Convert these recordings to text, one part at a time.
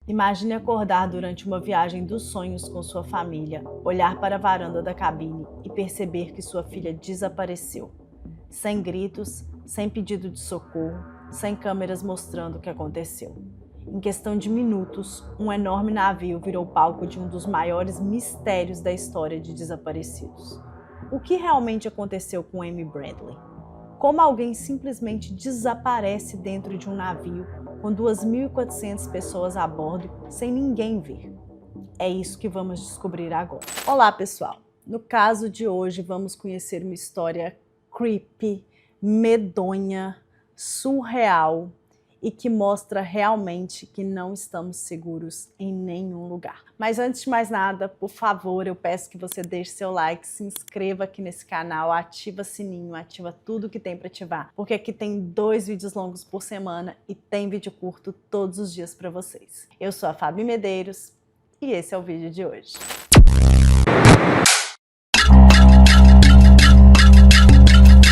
Imagine acordar durante uma viagem dos sonhos com sua família, olhar para a varanda da cabine e perceber que sua filha desapareceu. Sem gritos, sem pedido de socorro, sem câmeras mostrando o que aconteceu. Em questão de minutos, um enorme navio virou palco de um dos maiores mistérios da história de desaparecidos. O que realmente aconteceu com Amy Bradley? Como alguém simplesmente desaparece dentro de um navio com 2.400 pessoas a bordo sem ninguém ver? É isso que vamos descobrir agora. Olá, pessoal! No caso de hoje, vamos conhecer uma história creepy, medonha, surreal e que mostra realmente que não estamos seguros em nenhum lugar. Mas antes de mais nada, por favor, eu peço que você deixe seu like, se inscreva aqui nesse canal, ativa sininho, ativa tudo que tem para ativar, porque aqui tem 2 vídeos longos por semana e tem vídeo curto todos os dias para vocês. Eu sou a Fabi Medeiros e esse é o vídeo de hoje.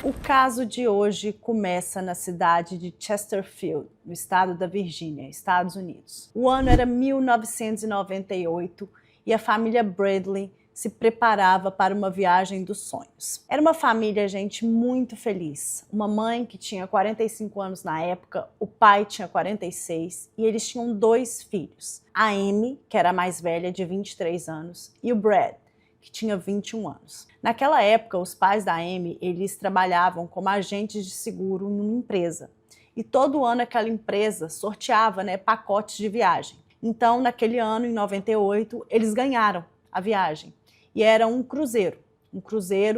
O caso de hoje começa na cidade de Chesterfield, no estado da Virgínia, Estados Unidos. O ano era 1998 e a família Bradley se preparava para uma viagem dos sonhos. Era uma família, gente, muito feliz. Uma mãe que tinha 45 anos na época, o pai tinha 46 e eles tinham 2 filhos. A Amy, que era a mais velha, de 23 anos, e o Brad, que tinha 21 anos. Naquela época, os pais da Amy, eles trabalhavam como agentes de seguro em uma empresa. E todo ano aquela empresa sorteava, pacotes de viagem. Então, naquele ano, em 98, eles ganharam a viagem. E era um cruzeiro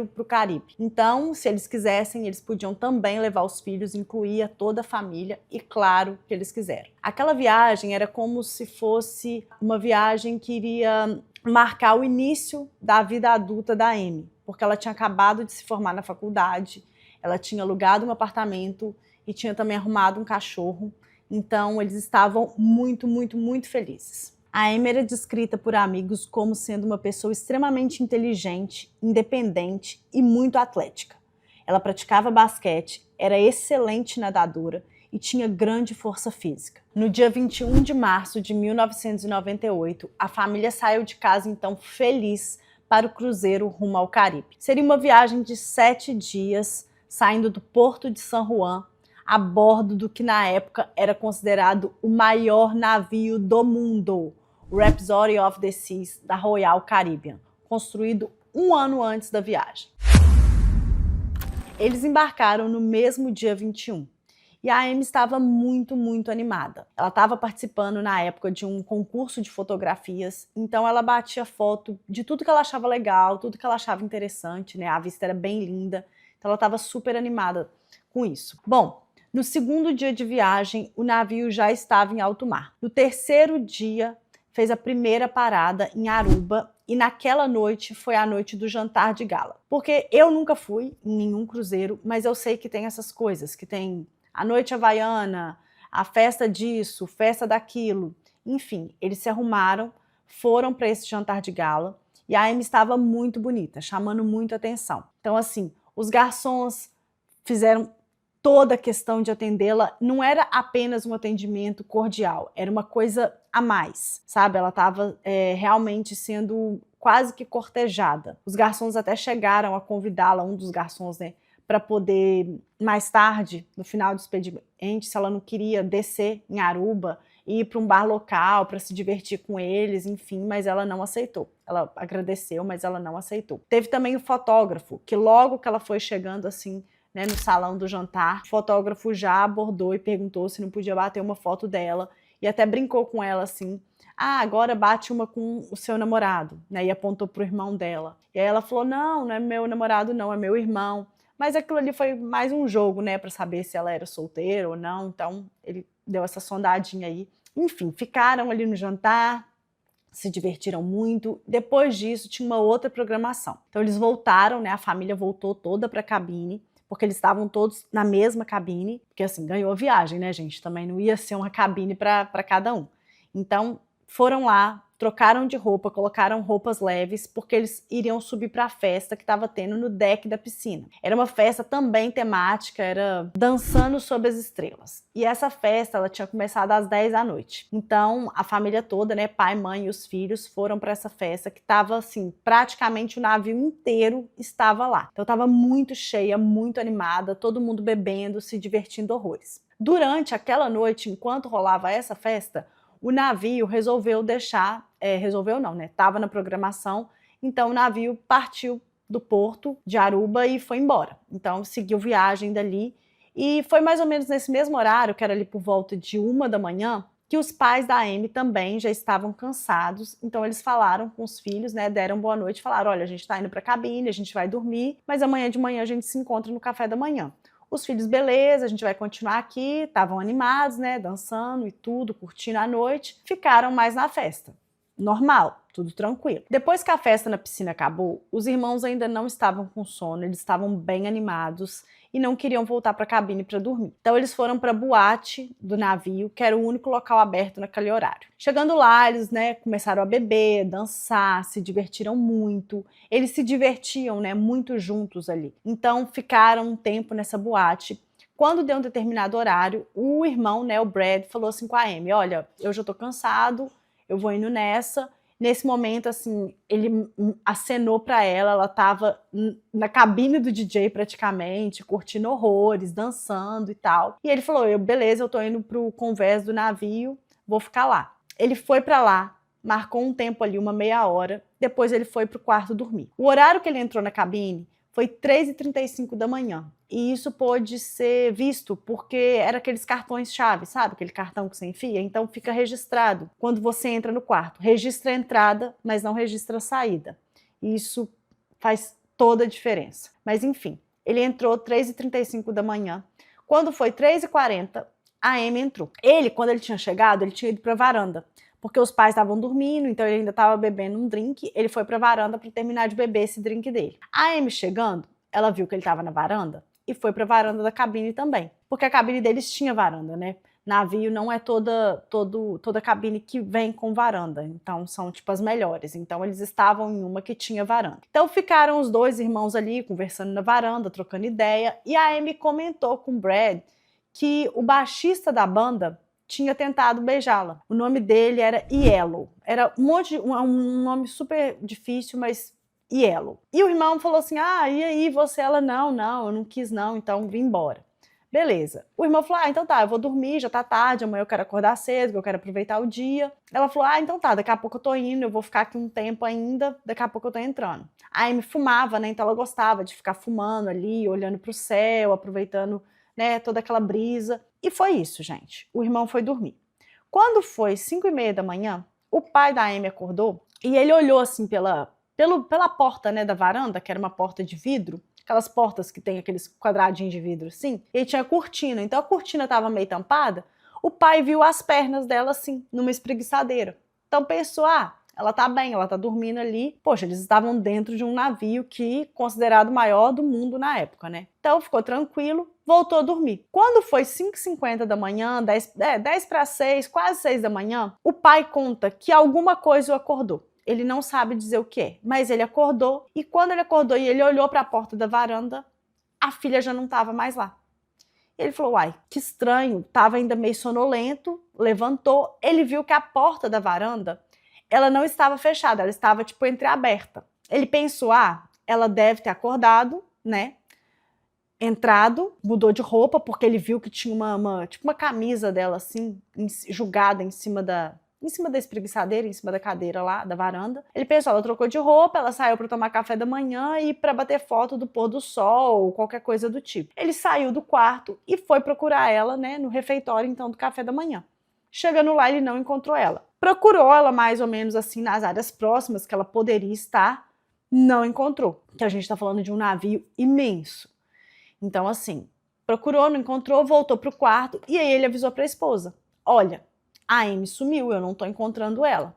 para o Caribe. Então, se eles quisessem, eles podiam também levar os filhos, incluía toda a família, e claro que eles quiseram. Aquela viagem era como se fosse uma viagem que iria marcar o início da vida adulta da Amy, porque ela tinha acabado de se formar na faculdade, ela tinha alugado um apartamento e tinha também arrumado um cachorro, então eles estavam muito, muito, muito felizes. A Amy era descrita por amigos como sendo uma pessoa extremamente inteligente, independente e muito atlética. Ela praticava basquete, era excelente nadadora e tinha grande força física. No dia 21 de março de 1998, a família saiu de casa então feliz para o cruzeiro rumo ao Caribe. Seria uma viagem de 7 dias, saindo do porto de San Juan, a bordo do que na época era considerado o maior navio do mundo, o Rhapsody of the Seas, da Royal Caribbean, construído um ano antes da viagem. Eles embarcaram no mesmo dia 21. E a Amy estava muito, muito animada. Ela estava participando na época de um concurso de fotografias, então ela batia foto de tudo que ela achava legal, tudo que ela achava interessante, A vista era bem linda, então ela estava super animada com isso. Bom, no segundo dia de viagem, o navio já estava em alto mar. No terceiro dia, fez a primeira parada em Aruba e naquela noite foi a noite do jantar de gala. Porque eu nunca fui em nenhum cruzeiro, mas eu sei que tem essas coisas, que tem a noite havaiana, a festa disso, festa daquilo. Enfim, eles se arrumaram, foram para esse jantar de gala e a Amy estava muito bonita, chamando muito atenção. Então, assim, os garçons fizeram toda a questão de atendê-la. Não era apenas um atendimento cordial, era uma coisa a mais, sabe? Ela estava realmente sendo quase que cortejada. Os garçons até chegaram a convidá-la, um dos garçons, para poder, mais tarde, no final do expediente, se ela não queria descer em Aruba e ir para um bar local para se divertir com eles, enfim, mas ela não aceitou. Ela agradeceu, mas ela não aceitou. Teve também o fotógrafo, que logo que ela foi chegando assim, no salão do jantar, o fotógrafo já abordou e perguntou se não podia bater uma foto dela e até brincou com ela assim: ah, agora bate uma com o seu namorado, e apontou para o irmão dela. E aí ela falou: não, não é meu namorado não, é meu irmão. Mas aquilo ali foi mais um jogo, para saber se ela era solteira ou não, então ele deu essa sondadinha aí. Enfim, ficaram ali no jantar, se divertiram muito. Depois disso, tinha uma outra programação. Então eles voltaram, a família voltou toda para a cabine, porque eles estavam todos na mesma cabine, porque assim, ganhou a viagem, gente? Também não ia ser uma cabine para cada um. Então, foram lá, trocaram de roupa, colocaram roupas leves, porque eles iriam subir para a festa que estava tendo no deck da piscina. Era uma festa também temática, era dançando sob as estrelas. E essa festa, ela tinha começado às 10 da noite. Então, a família toda, né, pai, mãe e os filhos, foram para essa festa que estava assim, praticamente o navio inteiro estava lá. Então, estava muito cheia, muito animada, todo mundo bebendo, se divertindo horrores. Durante aquela noite, enquanto rolava essa festa, o navio resolveu deixar, resolveu não, né? Tava na programação, então o navio partiu do porto de Aruba e foi embora. Então seguiu viagem dali e foi mais ou menos nesse mesmo horário, que era ali por volta de 1 da manhã, que os pais da Amy também já estavam cansados, então eles falaram com os filhos, né, deram boa noite, falaram, olha, a gente tá indo pra cabine, a gente vai dormir, mas amanhã de manhã a gente se encontra no café da manhã. Os filhos, beleza, a gente vai continuar aqui, estavam animados, né, dançando e tudo, curtindo a noite, ficaram mais na festa. Normal, tudo tranquilo. Depois que a festa na piscina acabou, os irmãos ainda não estavam com sono, eles estavam bem animados e não queriam voltar para a cabine para dormir. Então eles foram para a boate do navio, que era o único local aberto naquele horário. Chegando lá, eles, né, começaram a beber, dançar, se divertiram muito. Eles se divertiam, né, muito juntos ali. Então ficaram um tempo nessa boate. Quando deu um determinado horário, o irmão, né, o Brad, falou assim com a Amy, olha, eu já tô cansado, eu vou indo nessa. Nesse momento, assim, ele acenou para ela tava na cabine do DJ praticamente, curtindo horrores, dançando e tal. E ele falou, beleza, eu tô indo pro convés do navio, vou ficar lá. Ele foi para lá, marcou um tempo ali, uma meia hora, depois ele foi pro quarto dormir. O horário que ele entrou na cabine foi 3h35 da manhã. E isso pôde ser visto porque era aqueles cartões-chave, sabe? Aquele cartão que você enfia. Então fica registrado quando você entra no quarto. Registra a entrada, mas não registra a saída. E isso faz toda a diferença. Mas enfim, ele entrou 3h35 da manhã. Quando foi 3h40, a Amy entrou. Ele, quando ele tinha chegado, ele tinha ido para a varanda. Porque os pais estavam dormindo, então ele ainda estava bebendo um drink. Ele foi para a varanda para terminar de beber esse drink dele. A Amy chegando, ela viu que ele estava na varanda e foi para a varanda da cabine também. Porque a cabine deles tinha varanda, né? Navio não é toda cabine que vem com varanda. Então são tipo as melhores. Então eles estavam em uma que tinha varanda. Então ficaram os dois irmãos ali conversando na varanda, trocando ideia. E a Amy comentou com o Brad que o baixista da banda tinha tentado beijá-la. O nome dele era Yellow. Era um nome super difícil, mas Yellow. E o irmão falou assim, e aí você? Ela, não, eu não quis não, então vim embora. Beleza. O irmão falou, então tá, eu vou dormir, já tá tarde, amanhã eu quero acordar cedo, eu quero aproveitar o dia. Ela falou, então tá, daqui a pouco eu tô indo, eu vou ficar aqui um tempo ainda, daqui a pouco eu tô entrando. A Amy fumava, né, então ela gostava de ficar fumando ali, olhando pro céu, aproveitando, né, toda aquela brisa. E foi isso, gente. O irmão foi dormir. Quando foi 5h30 da manhã, o pai da Amy acordou e ele olhou assim pela porta, né, da varanda, que era uma porta de vidro, aquelas portas que tem aqueles quadradinhos de vidro assim, e tinha cortina, então a cortina estava meio tampada, o pai viu as pernas dela assim, numa espreguiçadeira. Então pensou, ela tá bem, ela tá dormindo ali. Poxa, eles estavam dentro de um navio considerado o maior do mundo na época, né? Então ficou tranquilo, voltou a dormir. Quando foi 5h50 da manhã, 10 para 6, quase 6 da manhã, o pai conta que alguma coisa o acordou. Ele não sabe dizer o que é, mas ele acordou e quando ele acordou e ele olhou para a porta da varanda, a filha já não estava mais lá. Ele falou, que estranho, estava ainda meio sonolento, levantou, ele viu que a porta da varanda, ela não estava fechada, ela estava tipo entreaberta. Ele pensou, ela deve ter acordado, né? Entrado, mudou de roupa, porque ele viu que tinha uma camisa dela assim, jogada em cima da espreguiçadeira, em cima da cadeira lá, da varanda. Ele pensou, ela trocou de roupa, ela saiu para tomar café da manhã e para bater foto do pôr do sol, ou qualquer coisa do tipo. Ele saiu do quarto e foi procurar ela, né, no refeitório, então, do café da manhã. Chegando lá, ele não encontrou ela. Procurou ela mais ou menos assim nas áreas próximas que ela poderia estar, não encontrou. Que a gente tá falando de um navio imenso. Então, assim, procurou, não encontrou, voltou pro quarto e aí ele avisou para a esposa, olha, a Amy sumiu, eu não tô encontrando ela.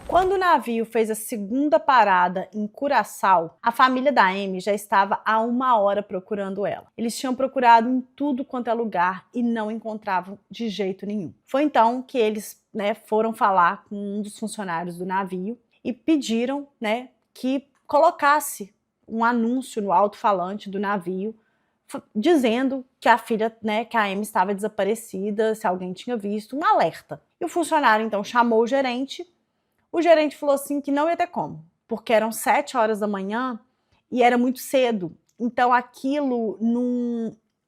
Quando o navio fez a segunda parada em Curaçao, a família da Amy já estava há 1 hora procurando ela. Eles tinham procurado em tudo quanto é lugar e não encontravam de jeito nenhum. Foi então que eles, né, foram falar com um dos funcionários do navio e pediram, né, que colocasse um anúncio no alto-falante do navio dizendo que a filha, né, que a Amy estava desaparecida, se alguém tinha visto, um alerta. E o funcionário então chamou o gerente falou assim que não ia ter como, porque eram 7 horas da manhã e era muito cedo, então aquilo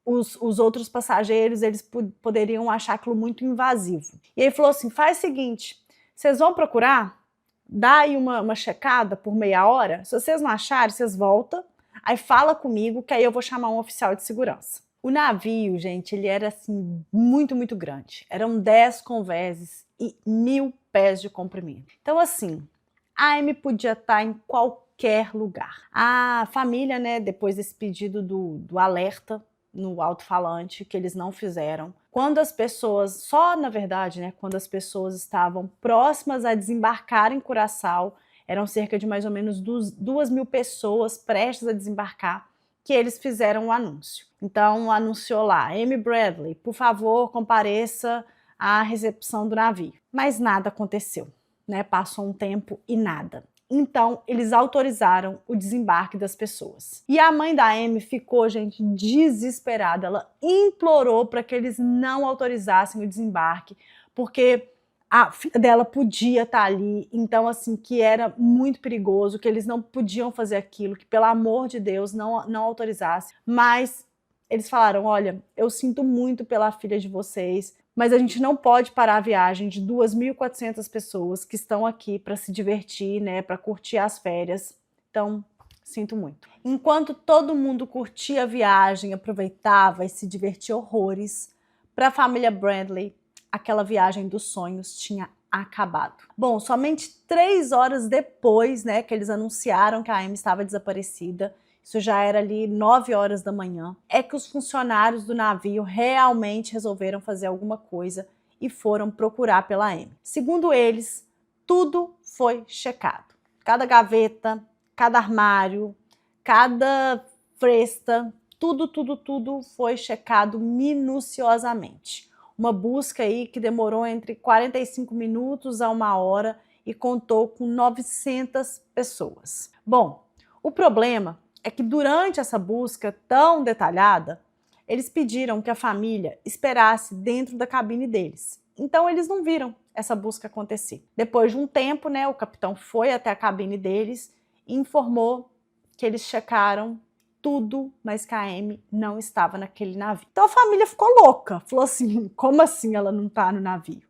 os outros passageiros eles poderiam achar aquilo muito invasivo. E ele falou assim, faz o seguinte, vocês vão procurar, dá aí uma checada por meia hora, se vocês não acharem, vocês voltam, aí fala comigo que aí eu vou chamar um oficial de segurança. O navio, gente, ele era assim muito, muito grande. Eram 10 convéses e 1000 pés de comprimento. Então assim, a Amy podia estar em qualquer lugar. A família, né, depois desse pedido do alerta no alto-falante, que eles não fizeram, quando as pessoas, só na verdade, né, quando as pessoas estavam próximas a desembarcar em Curaçao, eram cerca de mais ou menos 2.000 pessoas prestes a desembarcar, que eles fizeram um anúncio. Então anunciou lá, Amy Bradley, por favor, compareça à recepção do navio. Mas nada aconteceu, né? Passou um tempo e nada. Então, eles autorizaram o desembarque das pessoas. E a mãe da Amy ficou, gente, desesperada. Ela implorou para que eles não autorizassem o desembarque, porque a filha dela podia estar ali. Então, assim, que era muito perigoso, que eles não podiam fazer aquilo, que, pelo amor de Deus, não autorizassem. Mas eles falaram, olha, eu sinto muito pela filha de vocês, mas a gente não pode parar a viagem de 2.400 pessoas que estão aqui para se divertir, né, para curtir as férias. Então, sinto muito. Enquanto todo mundo curtia a viagem, aproveitava e se divertia horrores, para a família Bradley, aquela viagem dos sonhos tinha acabado. Bom, somente 3 horas depois, né, que eles anunciaram que a Amy estava desaparecida, isso já era ali 9 horas da manhã, é que os funcionários do navio realmente resolveram fazer alguma coisa e foram procurar pela Amy. Segundo eles, tudo foi checado. Cada gaveta, cada armário, cada fresta, tudo foi checado minuciosamente. Uma busca aí que demorou entre 45 minutos a 1 hora e contou com 900 pessoas. Bom, o problema é que durante essa busca tão detalhada, eles pediram que a família esperasse dentro da cabine deles. Então eles não viram essa busca acontecer. Depois de um tempo, né, o capitão foi até a cabine deles e informou que eles checaram tudo, mas que a Amy não estava naquele navio. Então a família ficou louca, falou assim, como assim ela não está no navio?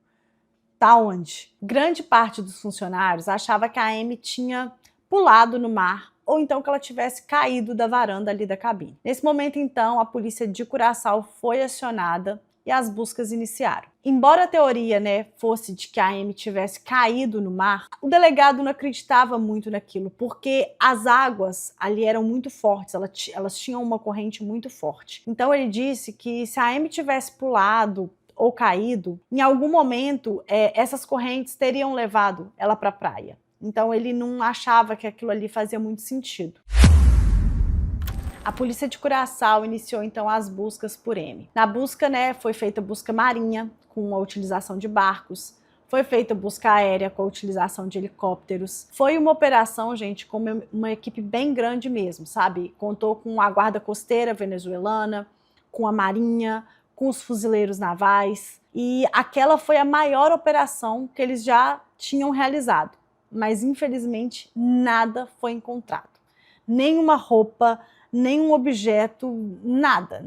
Tá onde? Grande parte dos funcionários achava que a Amy tinha pulado no mar ou então que ela tivesse caído da varanda ali da cabine. Nesse momento, então, a polícia de Curaçao foi acionada e as buscas iniciaram. Embora a teoria, né, fosse de que a Amy tivesse caído no mar, o delegado não acreditava muito naquilo, porque as águas ali eram muito fortes, elas tinham uma corrente muito forte. Então ele disse que se a Amy tivesse pulado ou caído, em algum momento essas correntes teriam levado ela para a praia. Então ele não achava que aquilo ali fazia muito sentido. A polícia de Curaçao iniciou então as buscas por Amy. Na busca, né, foi feita busca marinha com a utilização de barcos, foi feita busca aérea com a utilização de helicópteros. Foi uma operação, gente, com uma equipe bem grande mesmo, sabe? Contou com a guarda costeira venezuelana, com a marinha, com os fuzileiros navais, e aquela foi a maior operação que eles já tinham realizado. Mas infelizmente nada foi encontrado. Nenhuma roupa, nenhum objeto, nada.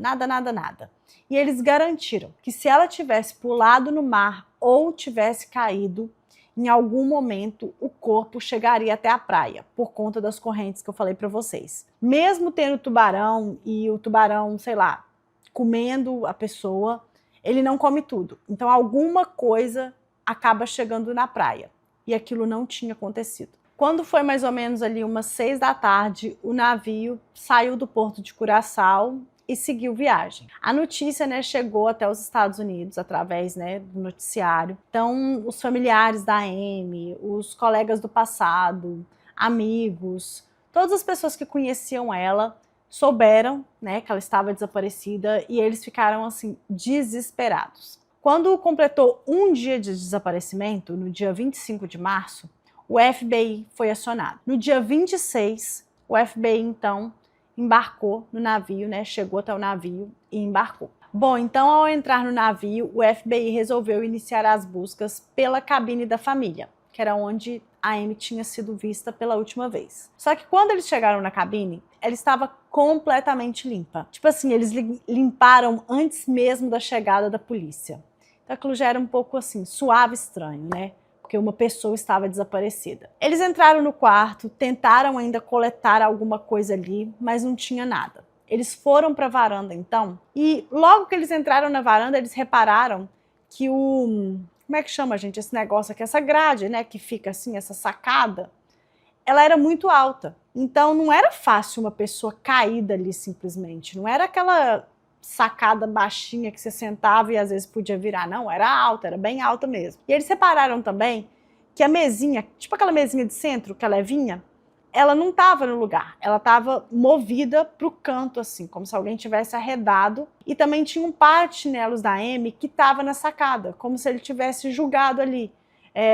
E eles garantiram que se ela tivesse pulado no mar ou tivesse caído, em algum momento o corpo chegaria até a praia, por conta das correntes que eu falei para vocês. Mesmo tendo tubarão e o tubarão, sei lá, comendo a pessoa, ele não come tudo. Então alguma coisa acaba chegando na praia. E aquilo não tinha acontecido. Quando foi mais ou menos ali umas 6 da tarde, o navio saiu do porto de Curaçao e seguiu viagem. A notícia, né, chegou até os Estados Unidos através, né, do noticiário. Então, os familiares da Amy, os colegas do passado, amigos, todas as pessoas que conheciam ela souberam, né, que ela estava desaparecida e eles ficaram assim desesperados. Quando completou um dia de desaparecimento, no dia 25 de março, o FBI foi acionado. No dia 26, o FBI, então, embarcou no navio, né? Chegou até o navio e embarcou. Bom, então, ao entrar no navio, o FBI resolveu iniciar as buscas pela cabine da família, que era onde a Amy tinha sido vista pela última vez. Só que quando eles chegaram na cabine, ela estava completamente limpa. Tipo assim, eles limparam antes mesmo da chegada da polícia. Então aquilo já era um pouco assim, suave, estranho, né? Porque uma pessoa estava desaparecida. Eles entraram no quarto, tentaram ainda coletar alguma coisa ali, mas não tinha nada. Eles foram para a varanda então, e logo que eles entraram na varanda, eles repararam que como é que chama, gente, esse negócio aqui, essa grade, né, que fica assim, essa sacada, ela era muito alta. Então não era fácil uma pessoa cair dali simplesmente, não era aquela sacada baixinha que você sentava e às vezes podia virar, não, era alta, era bem alta mesmo. E eles separaram também que a mesinha, tipo aquela mesinha de centro, que ela levinha, ela não estava no lugar, ela estava movida para o canto, assim, como se alguém tivesse arredado. E também tinha um par de chinelos da Amy que estava na sacada, como se ele tivesse jogado ali,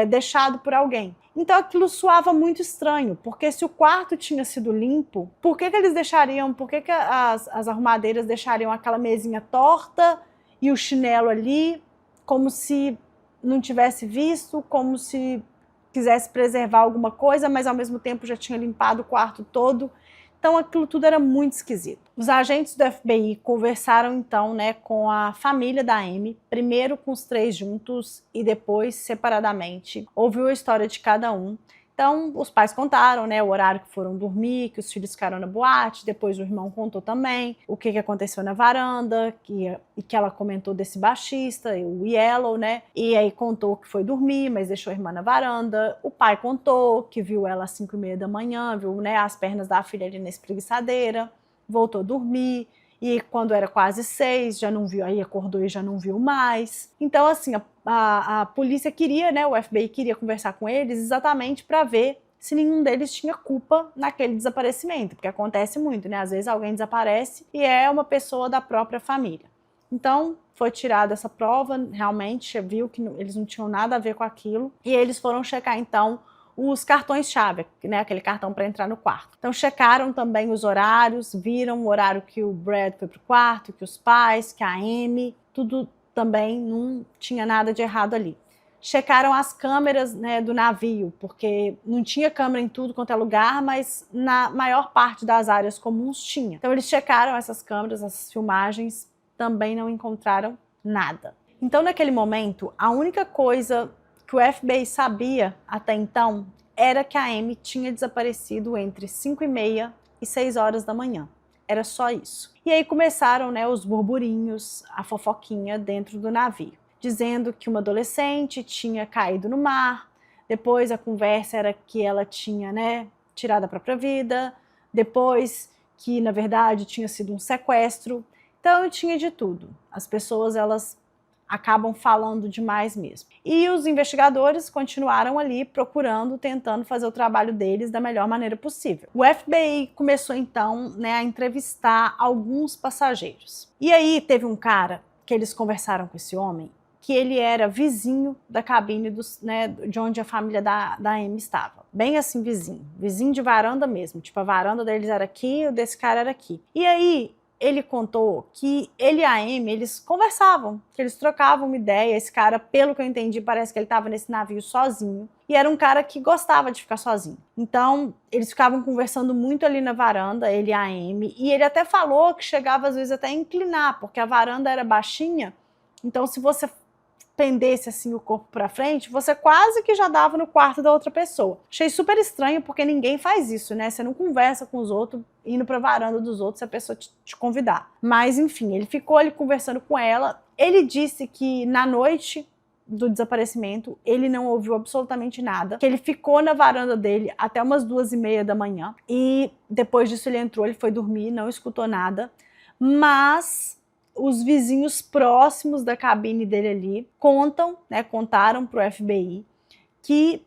deixado por alguém. Então aquilo soava muito estranho, porque se o quarto tinha sido limpo, por que eles deixariam, por que as arrumadeiras deixariam aquela mesinha torta e o chinelo ali, como se não tivesse visto, como se quisesse preservar alguma coisa, mas ao mesmo tempo já tinha limpado o quarto todo. Então aquilo tudo era muito esquisito. Os agentes do FBI conversaram então, né, com a família da Amy, primeiro com os três juntos e depois separadamente. Ouviu a história de cada um. Então os pais contaram, né, o horário que foram dormir, que os filhos ficaram na boate, depois o irmão contou também o que aconteceu na varanda, e que ela comentou desse baixista, o Yellow, né, e aí contou que foi dormir, mas deixou a irmã na varanda. O pai contou que viu ela às 5h30 da manhã, viu, né, as pernas da filha ali na espreguiçadeira, voltou a dormir, e quando era quase 6, já não viu, aí acordou e já não viu mais. Então, assim, a polícia queria, né, o FBI queria conversar com eles exatamente para ver se nenhum deles tinha culpa naquele desaparecimento, porque acontece muito, né, às vezes alguém desaparece e é uma pessoa da própria família. Então, foi tirada essa prova, realmente viu que eles não tinham nada a ver com aquilo, e eles foram checar, então, os cartões-chave, né, aquele cartão para entrar no quarto. Então checaram também os horários, viram o horário que o Brad foi pro quarto, que os pais, que a Amy, tudo também não tinha nada de errado ali. Checaram as câmeras, né, do navio, porque não tinha câmera em tudo quanto é lugar, mas na maior parte das áreas comuns tinha. Então eles checaram essas câmeras, essas filmagens, também não encontraram nada. Então naquele momento, a única coisa que o FBI sabia até então era que a Amy tinha desaparecido entre 5h30 e 6h da manhã. Era só isso. E aí começaram, né, os burburinhos, a fofoquinha dentro do navio, dizendo que uma adolescente tinha caído no mar. Depois a conversa era que ela tinha, né, tirado a própria vida. Depois que, na verdade, tinha sido um sequestro. Então tinha de tudo. As pessoas, elas acabam falando demais mesmo. E os investigadores continuaram ali procurando, tentando fazer o trabalho deles da melhor maneira possível. O FBI começou então, né, a entrevistar alguns passageiros. E aí teve um cara que eles conversaram com esse homem, que ele era vizinho da cabine né, de onde a família da Amy estava. Bem assim, vizinho de varanda mesmo. Tipo, a varanda deles era aqui, o desse cara era aqui. E aí ele contou que ele e a Amy, eles conversavam, que eles trocavam uma ideia. Esse cara, pelo que eu entendi, parece que ele estava nesse navio sozinho. E era um cara que gostava de ficar sozinho. Então, eles ficavam conversando muito ali na varanda, ele e a Amy. E ele até falou que chegava às vezes até a inclinar, porque a varanda era baixinha. Então, se você pendesse assim o corpo para frente, você quase que já dava no quarto da outra pessoa. Achei super estranho, porque ninguém faz isso, né? Você não conversa com os outros indo para a varanda dos outros se a pessoa te convidar. Mas enfim, ele ficou ali conversando com ela. Ele disse que na noite do desaparecimento ele não ouviu absolutamente nada, que ele ficou na varanda dele até umas 2h30 da manhã, e depois disso ele entrou, ele foi dormir, não escutou nada, mas os vizinhos próximos da cabine dele ali contaram para o FBI que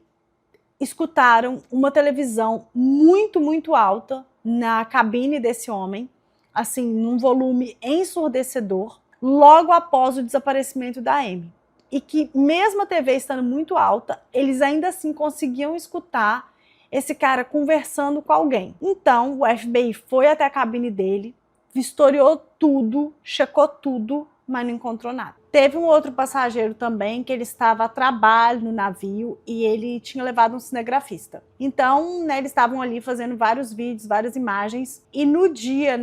escutaram uma televisão muito, muito alta na cabine desse homem, assim, num volume ensurdecedor, logo após o desaparecimento da Amy. E que mesmo a TV estando muito alta, eles ainda assim conseguiam escutar esse cara conversando com alguém. Então o FBI foi até a cabine dele, vistoriou tudo, checou tudo, mas não encontrou nada. Teve um outro passageiro também que ele estava a trabalho no navio e ele tinha levado um cinegrafista. Então, né, eles estavam ali fazendo vários vídeos, várias imagens, e no dia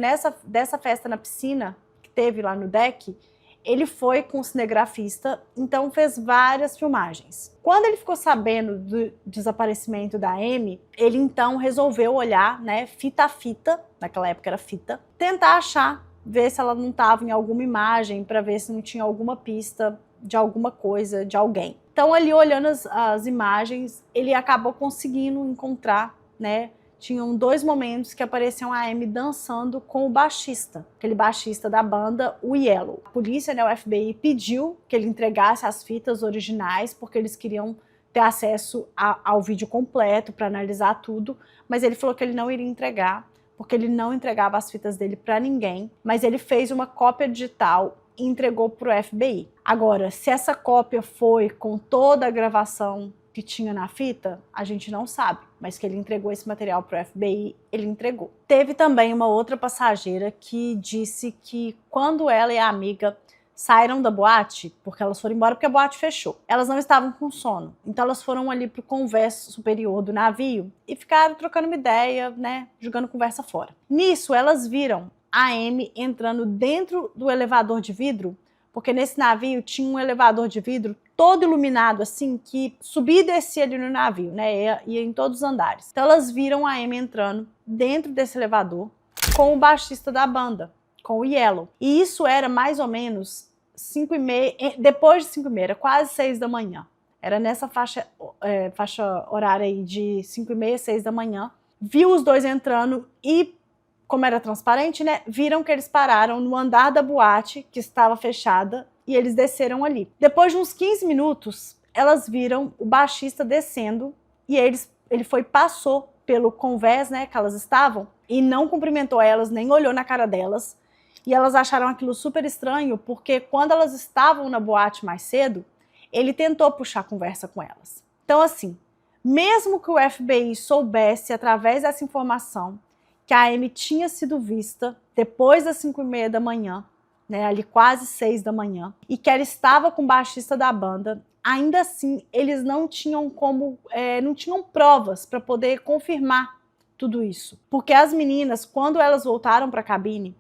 dessa festa na piscina, que teve lá no deck, ele foi com o cinegrafista, então fez várias filmagens. Quando ele ficou sabendo do desaparecimento da Amy, ele então resolveu olhar, né, fita a fita, naquela época era fita, tentar achar, ver se ela não estava em alguma imagem, para ver se não tinha alguma pista de alguma coisa, de alguém. Então, ali olhando as imagens, ele acabou conseguindo encontrar, né? Tinham 2 momentos que apareciam a Amy dançando com o baixista, aquele baixista da banda, o Yellow. A polícia, né, o FBI, pediu que ele entregasse as fitas originais, porque eles queriam ter acesso ao vídeo completo para analisar tudo, mas ele falou que ele não iria entregar, porque ele não entregava as fitas dele para ninguém, mas ele fez uma cópia digital e entregou para o FBI. Agora, se essa cópia foi com toda a gravação que tinha na fita, a gente não sabe, mas que ele entregou esse material para o FBI, ele entregou. Teve também uma outra passageira que disse que quando ela e a amiga saíram da boate, porque elas foram embora porque a boate fechou. Elas não estavam com sono, então elas foram ali pro convés superior do navio e ficaram trocando uma ideia, né, jogando conversa fora. Nisso, elas viram a Amy entrando dentro do elevador de vidro, porque nesse navio tinha um elevador de vidro todo iluminado, assim, que subia e descia ali no navio, né, ia em todos os andares. Então elas viram a Amy entrando dentro desse elevador com o baixista da banda, com o Yellow. E isso era mais ou menos 5h30, depois de 5h30, era quase 6 da manhã. Era nessa faixa horária aí de 5h30, 6 da manhã. Viu os dois entrando e, como era transparente, né, viram que eles pararam no andar da boate, que estava fechada, e eles desceram ali. Depois de uns 15 minutos, elas viram o baixista descendo e ele passou pelo convés, né, que elas estavam, e não cumprimentou elas, nem olhou na cara delas. E elas acharam aquilo super estranho, porque quando elas estavam na boate mais cedo, ele tentou puxar conversa com elas. Então, assim, mesmo que o FBI soubesse, através dessa informação, que a Amy tinha sido vista depois das 5h30 da manhã, né, ali quase 6 da manhã, e que ela estava com o baixista da banda, ainda assim, eles não tinham não tinham provas para poder confirmar tudo isso. Porque as meninas, quando elas voltaram para a cabine,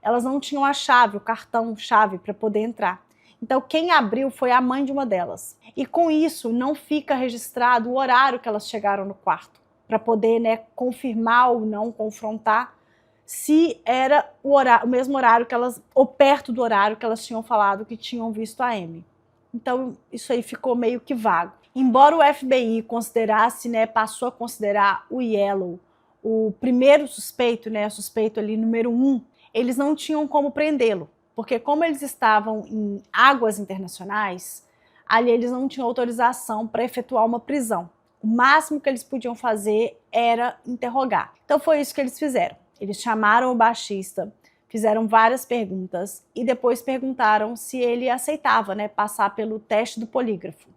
elas não tinham a chave, o cartão-chave para poder entrar. Então, quem abriu foi a mãe de uma delas. E com isso, não fica registrado o horário que elas chegaram no quarto, para poder, né, confirmar ou não, confrontar se era o mesmo horário que elas, ou perto do horário que elas tinham falado que tinham visto a Amy. Então, isso aí ficou meio que vago. Embora o FBI considerasse, né, passou a considerar o Yellow o primeiro suspeito, né, o suspeito ali número 1, eles não tinham como prendê-lo, porque como eles estavam em águas internacionais, ali eles não tinham autorização para efetuar uma prisão. O máximo que eles podiam fazer era interrogar. Então foi isso que eles fizeram. Eles chamaram o baixista, fizeram várias perguntas e depois perguntaram se ele aceitava, né, passar pelo teste do polígrafo.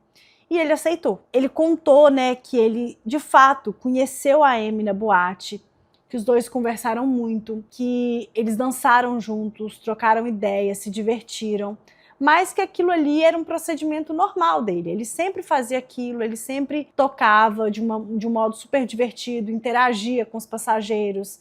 E ele aceitou. Ele contou, né, que ele de fato conheceu a Amy na boate, que os dois conversaram muito, que eles dançaram juntos, trocaram ideias, se divertiram, mas que aquilo ali era um procedimento normal dele. Ele sempre fazia aquilo, ele sempre tocava de um modo super divertido, interagia com os passageiros,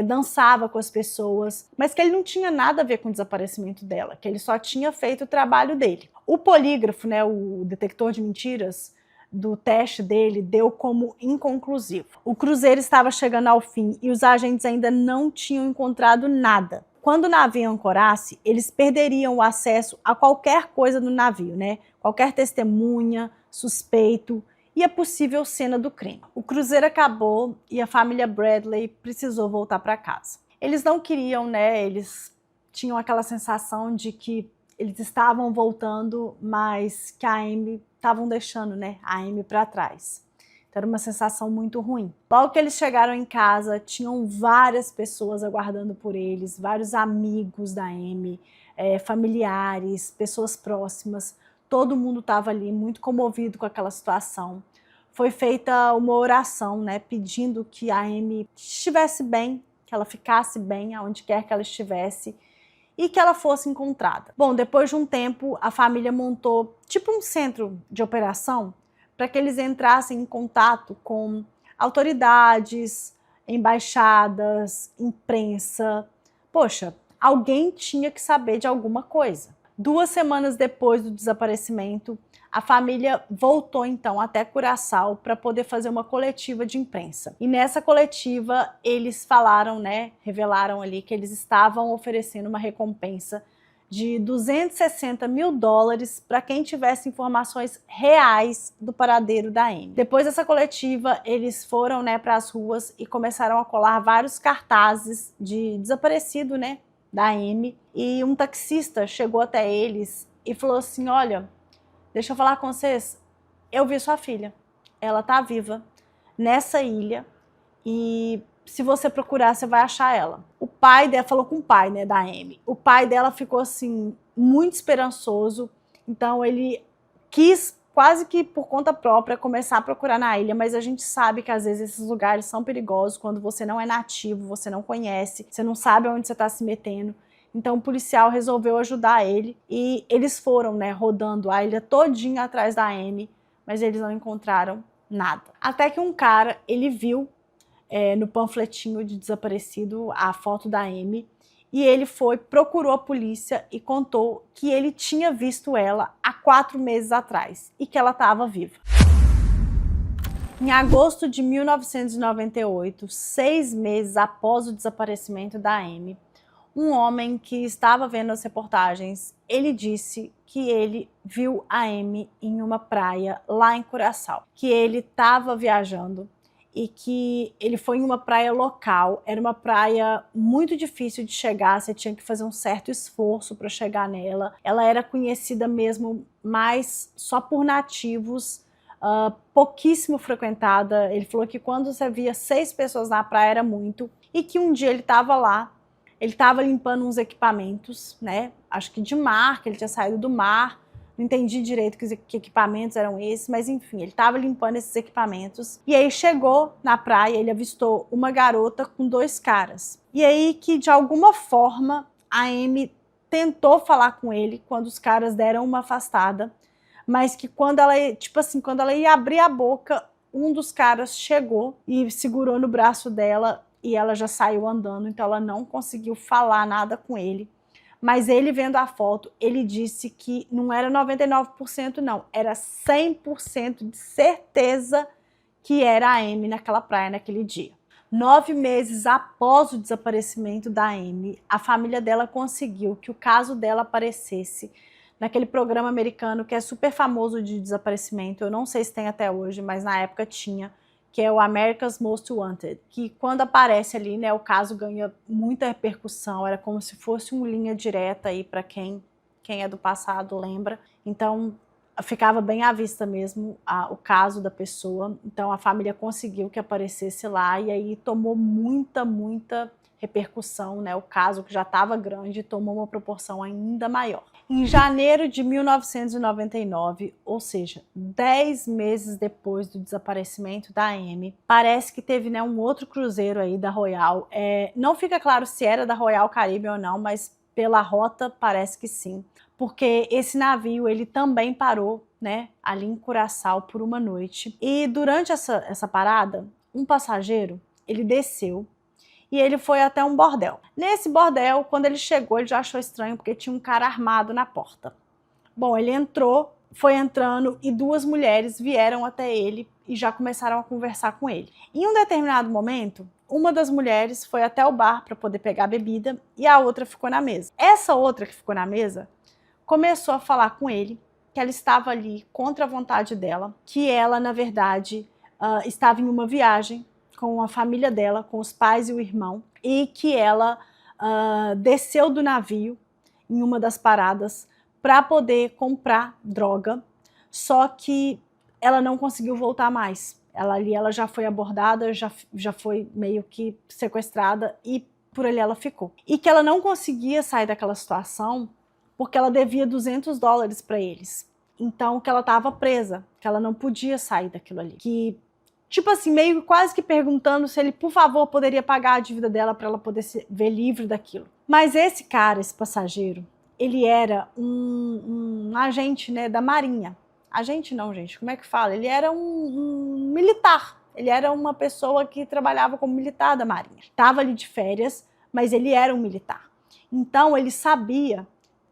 dançava com as pessoas, mas que ele não tinha nada a ver com o desaparecimento dela, que ele só tinha feito o trabalho dele. O polígrafo, né, o detector de mentiras, do teste dele deu como inconclusivo. O cruzeiro estava chegando ao fim e os agentes ainda não tinham encontrado nada. Quando o navio ancorasse, eles perderiam o acesso a qualquer coisa no navio, né? Qualquer testemunha, suspeito e a possível cena do crime. O cruzeiro acabou e a família Bradley precisou voltar para casa. Eles não queriam, né? Eles tinham aquela sensação de que eles estavam voltando, mas que a Amy estavam deixando, né, a Amy para trás. Então, era uma sensação muito ruim. Logo que eles chegaram em casa, tinham várias pessoas aguardando por eles, vários amigos da Amy, familiares, pessoas próximas, todo mundo estava ali muito comovido com aquela situação. Foi feita uma oração, né, pedindo que a Amy estivesse bem, que ela ficasse bem aonde quer que ela estivesse e que ela fosse encontrada. Bom, depois de um tempo, a família montou tipo um centro de operação para que eles entrassem em contato com autoridades, embaixadas, imprensa. Poxa, alguém tinha que saber de alguma coisa. 2 semanas depois do desaparecimento, a família voltou então até Curaçao para poder fazer uma coletiva de imprensa. E nessa coletiva eles falaram, né, revelaram ali que eles estavam oferecendo uma recompensa de 260 mil dólares para quem tivesse informações reais do paradeiro da Amy. Depois dessa coletiva, eles foram, né, para as ruas e começaram a colar vários cartazes de desaparecido, né, da Amy. E um taxista chegou até eles e falou assim: olha, deixa eu falar com vocês, eu vi sua filha, ela tá viva nessa ilha e se você procurar, você vai achar ela. O pai dela falou com o pai, né, da Amy. O pai dela ficou assim muito esperançoso, então ele quis quase que por conta própria começar a procurar na ilha, mas a gente sabe que às vezes esses lugares são perigosos quando você não é nativo, você não conhece, você não sabe onde você está se metendo. Então o policial resolveu ajudar ele e eles foram, né, rodando a ilha todinha atrás da Amy, mas eles não encontraram nada. Até que um cara, ele viu no panfletinho de desaparecido a foto da Amy e ele procurou a polícia e contou que ele tinha visto ela há 4 meses atrás e que ela estava viva. Em agosto de 1998, 6 meses após o desaparecimento da Amy, um homem que estava vendo as reportagens, ele disse que ele viu a Amy em uma praia lá em Curaçao, que ele estava viajando e que ele foi em uma praia local, era uma praia muito difícil de chegar, você tinha que fazer um certo esforço para chegar nela. Ela era conhecida mesmo mais só por nativos, pouquíssimo frequentada. Ele falou que quando você via 6 pessoas na praia era muito, e que um dia ele estava lá, ele estava limpando uns equipamentos, né? Acho que de mar, que ele tinha saído do mar. Não entendi direito que equipamentos eram esses, mas enfim, ele estava limpando esses equipamentos. E aí chegou na praia, ele avistou uma garota com 2 caras. E aí que de alguma forma a Amy tentou falar com ele quando os caras deram uma afastada, mas que quando ela, tipo assim, quando ela ia abrir a boca, um dos caras chegou e segurou no braço dela e ela já saiu andando, então ela não conseguiu falar nada com ele. Mas ele vendo a foto, ele disse que não era 99% não, era 100% de certeza que era a Amy naquela praia naquele dia. 9 meses após o desaparecimento da Amy, a família dela conseguiu que o caso dela aparecesse naquele programa americano que é super famoso de desaparecimento, eu não sei se tem até hoje, mas na época tinha, que é o America's Most Wanted, que quando aparece ali, né, o caso ganha muita repercussão, era como se fosse uma linha direta aí para quem é do passado lembra, então ficava bem à vista mesmo o caso da pessoa, então a família conseguiu que aparecesse lá e aí tomou muita repercussão, né, o caso que já estava grande tomou uma proporção ainda maior. Em janeiro de 1999, ou seja, 10 meses depois do desaparecimento da Amy, parece que teve, né, um outro cruzeiro aí da Royal. Não fica claro se era da Royal Caribbean ou não, mas pela rota parece que sim, porque esse navio ele também parou, né, ali em Curaçao por uma noite. E durante essa parada, um passageiro ele desceu e ele foi até um bordel. Nesse bordel, quando ele chegou, ele já achou estranho porque tinha um cara armado na porta. Bom, ele entrou, foi entrando e 2 mulheres vieram até ele e já começaram a conversar com ele. Em um determinado momento, uma das mulheres foi até o bar para poder pegar a bebida e a outra ficou na mesa. Essa outra que ficou na mesa começou a falar com ele que ela estava ali contra a vontade dela, que ela, na verdade, estava em uma viagem com a família dela, com os pais e o irmão, e que ela desceu do navio em uma das paradas para poder comprar droga, só que ela não conseguiu voltar mais. Ela já foi abordada, já foi meio que sequestrada e por ali ela ficou. E que ela não conseguia sair daquela situação porque ela devia $200 para eles. Então, que ela estava presa, que ela não podia sair daquilo ali. Que, tipo assim, meio quase que perguntando se ele, por favor, poderia pagar a dívida dela para ela poder se ver livre daquilo. Mas esse cara, esse passageiro, ele era um agente, né, da Marinha. Agente não, gente, como é que fala? Ele era um militar. Ele era uma pessoa que trabalhava como militar da Marinha. Estava ali de férias, mas ele era um militar. Então, ele sabia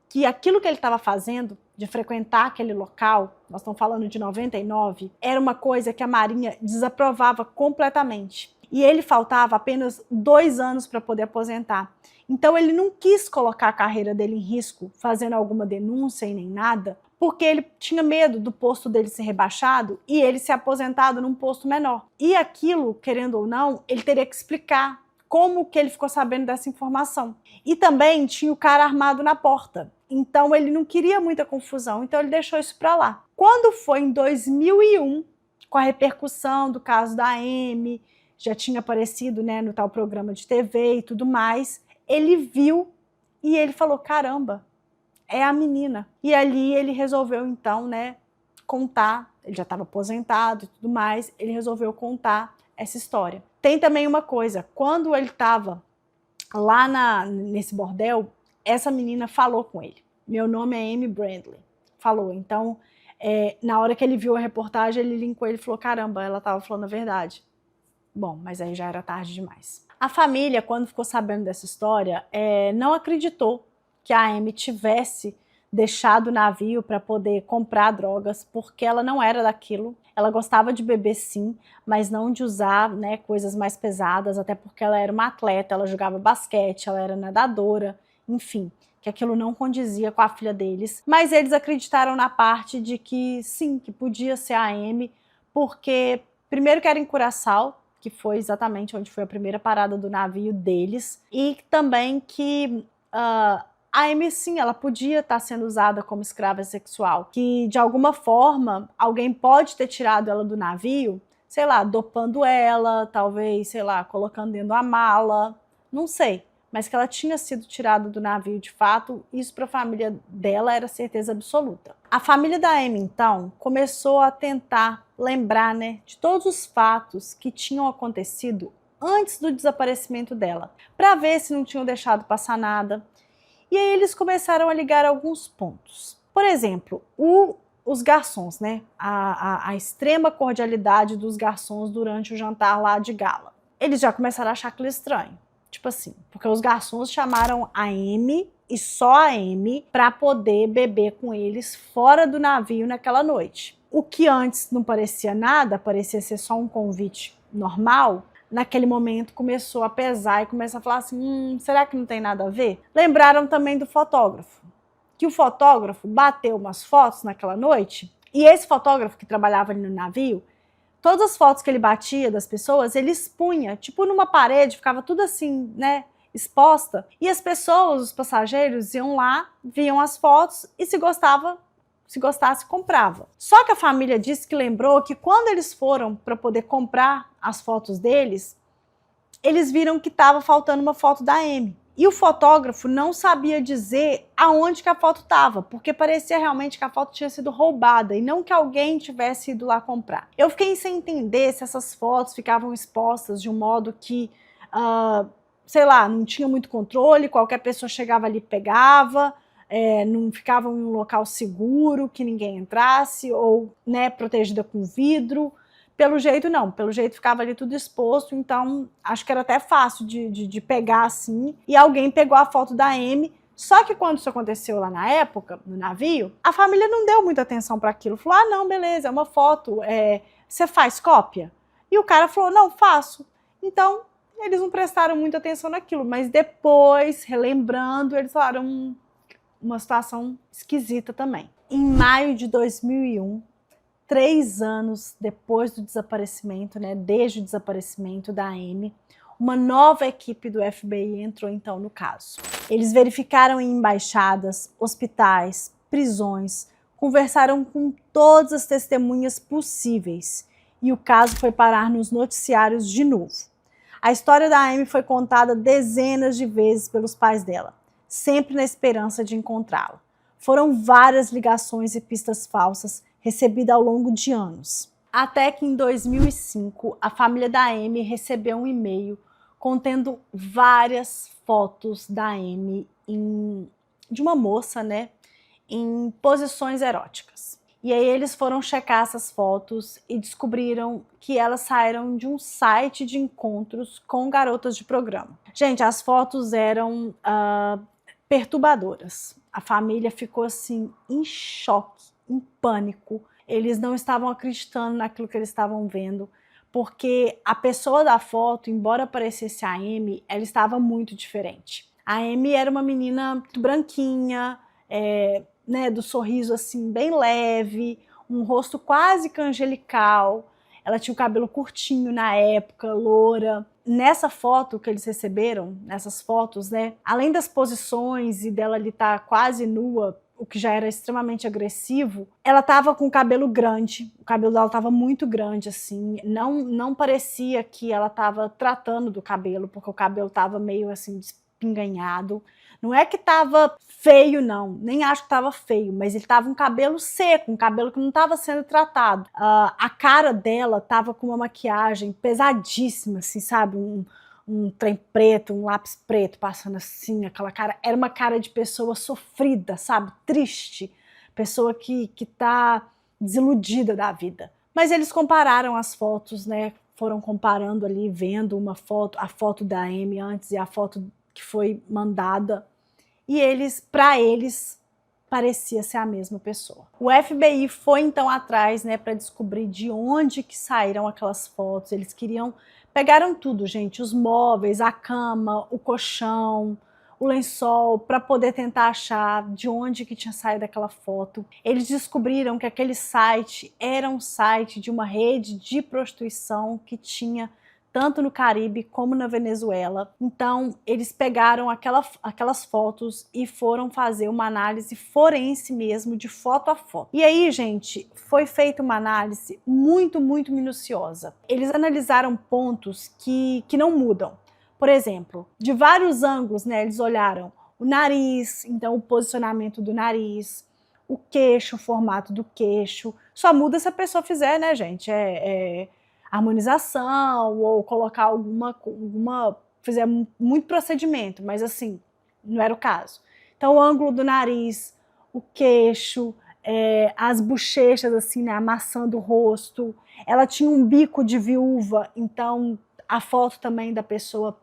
que aquilo que ele estava fazendo, de frequentar aquele local, nós estamos falando de 99, era uma coisa que a Marinha desaprovava completamente. E ele faltava apenas 2 anos para poder aposentar. Então ele não quis colocar a carreira dele em risco fazendo alguma denúncia e nem nada, porque ele tinha medo do posto dele ser rebaixado e ele ser aposentado num posto menor. E aquilo, querendo ou não, ele teria que explicar como que ele ficou sabendo dessa informação. E também tinha o cara armado na porta. Então ele não queria muita confusão, então ele deixou isso para lá. Quando foi em 2001, com a repercussão do caso da Amy, já tinha aparecido, né, no tal programa de TV e tudo mais, ele viu e ele falou, caramba, é a menina. E ali ele resolveu então, né, contar, ele já estava aposentado e tudo mais, ele resolveu contar essa história. Tem também uma coisa, quando ele estava lá nesse bordel, essa menina falou com ele. Meu nome é Amy Bradley. Falou. Então, na hora que ele viu a reportagem, ele linkou ele e falou, caramba, ela estava falando a verdade. Bom, mas aí já era tarde demais. A família, quando ficou sabendo dessa história, não acreditou que a Amy tivesse deixado o navio para poder comprar drogas, porque ela não era daquilo. Ela gostava de beber sim, mas não de usar, né, coisas mais pesadas, até porque ela era uma atleta, ela jogava basquete, ela era nadadora, enfim, que aquilo não condizia com a filha deles. Mas eles acreditaram na parte de que sim, que podia ser a Amy, porque primeiro que era em Curaçao, que foi exatamente onde foi a primeira parada do navio deles, e também que a Amy, sim, ela podia estar sendo usada como escrava sexual, que de alguma forma alguém pode ter tirado ela do navio, sei lá, dopando ela, talvez, sei lá, colocando dentro da mala, não sei, mas que ela tinha sido tirada do navio de fato, isso para a família dela era certeza absoluta. A família da Amy, então, começou a tentar lembrar, né, de todos os fatos que tinham acontecido antes do desaparecimento dela, para ver se não tinham deixado passar nada. E aí eles começaram a ligar alguns pontos. Por exemplo, os garçons, né? A extrema cordialidade dos garçons durante o jantar lá de gala. Eles já começaram a achar aquilo estranho. Tipo assim, porque os garçons chamaram a Amy e só a Amy para poder beber com eles fora do navio naquela noite. O que antes não parecia nada, parecia ser só um convite normal, naquele momento começou a pesar e começou a falar assim, será que não tem nada a ver? Lembraram também do fotógrafo, que o fotógrafo bateu umas fotos naquela noite, e esse fotógrafo que trabalhava ali no navio, todas as fotos que ele batia das pessoas, ele expunha, tipo numa parede, ficava tudo assim, né, exposta, e as pessoas, os passageiros, iam lá, viam as fotos e se gostasse, comprava. Só que a família disse que lembrou que quando eles foram para poder comprar as fotos deles, eles viram que estava faltando uma foto da Amy. E o fotógrafo não sabia dizer aonde que a foto estava, porque parecia realmente que a foto tinha sido roubada e não que alguém tivesse ido lá comprar. Eu fiquei sem entender se essas fotos ficavam expostas de um modo que, sei lá, não tinha muito controle, qualquer pessoa chegava ali e pegava, não ficava em um local seguro, que ninguém entrasse, ou, né, protegida com vidro. Pelo jeito não, pelo jeito ficava ali tudo exposto, então acho que era até fácil de pegar assim, e alguém pegou a foto da Amy. Só que quando isso aconteceu lá na época, no navio, a família não deu muita atenção para aquilo, falou, não, beleza, é uma foto, você faz cópia? E o cara falou, não, faço. Então eles não prestaram muita atenção naquilo, mas depois, relembrando, eles falaram uma situação esquisita também. Em maio de 2001, 3 anos depois do desaparecimento, né, desde o desaparecimento da Amy, uma nova equipe do FBI entrou então no caso. Eles verificaram em embaixadas, hospitais, prisões, conversaram com todas as testemunhas possíveis e o caso foi parar nos noticiários de novo. A história da Amy foi contada dezenas de vezes pelos pais dela, sempre na esperança de encontrá-la. Foram várias ligações e pistas falsas recebidas ao longo de anos. Até que em 2005, a família da Amy recebeu um e-mail contendo várias fotos da Amy de uma moça, né, em posições eróticas. E aí eles foram checar essas fotos e descobriram que elas saíram de um site de encontros com garotas de programa. Gente, as fotos eram perturbadoras. A família ficou assim em choque, em pânico. Eles não estavam acreditando naquilo que eles estavam vendo, porque a pessoa da foto, embora parecesse a Amy, ela estava muito diferente. A Amy era uma menina muito branquinha, né, do sorriso assim bem leve, um rosto quase que angelical. Ela tinha o cabelo curtinho na época, loura. Nessa foto que eles receberam, nessas fotos, né, além das posições e dela ali estar quase nua, o que já era extremamente agressivo, ela tava com o cabelo grande, o cabelo dela tava muito grande, assim, não parecia que ela tava tratando do cabelo, porque o cabelo tava meio assim despinganhado. Não é que tava feio, não, nem acho que tava feio, mas ele tava um cabelo seco, um cabelo que não tava sendo tratado. A cara dela tava com uma maquiagem pesadíssima, assim, sabe, um trem preto, um lápis preto passando assim, aquela cara, era uma cara de pessoa sofrida, sabe, triste, pessoa que tá desiludida da vida. Mas eles compararam as fotos, né, foram comparando ali, vendo uma foto, a foto da Amy antes e a foto que foi mandada, e para eles, parecia ser a mesma pessoa. O FBI foi então atrás, né, para descobrir de onde que saíram aquelas fotos. Eles pegaram tudo, gente, os móveis, a cama, o colchão, o lençol, para poder tentar achar de onde que tinha saído aquela foto. Eles descobriram que aquele site era um site de uma rede de prostituição que tinha tanto no Caribe como na Venezuela. Então, eles pegaram aquelas fotos e foram fazer uma análise forense mesmo, de foto a foto. E aí, gente, foi feita uma análise muito, muito minuciosa. Eles analisaram pontos que não mudam. Por exemplo, de vários ângulos, né, eles olharam o nariz, então o posicionamento do nariz, o queixo, o formato do queixo. Só muda se a pessoa fizer, né, gente? Harmonização ou colocar fizer muito procedimento, mas assim, não era o caso. Então o ângulo do nariz, o queixo, as bochechas assim, né, amassando o rosto. Ela tinha um bico de viúva, então a foto também da pessoa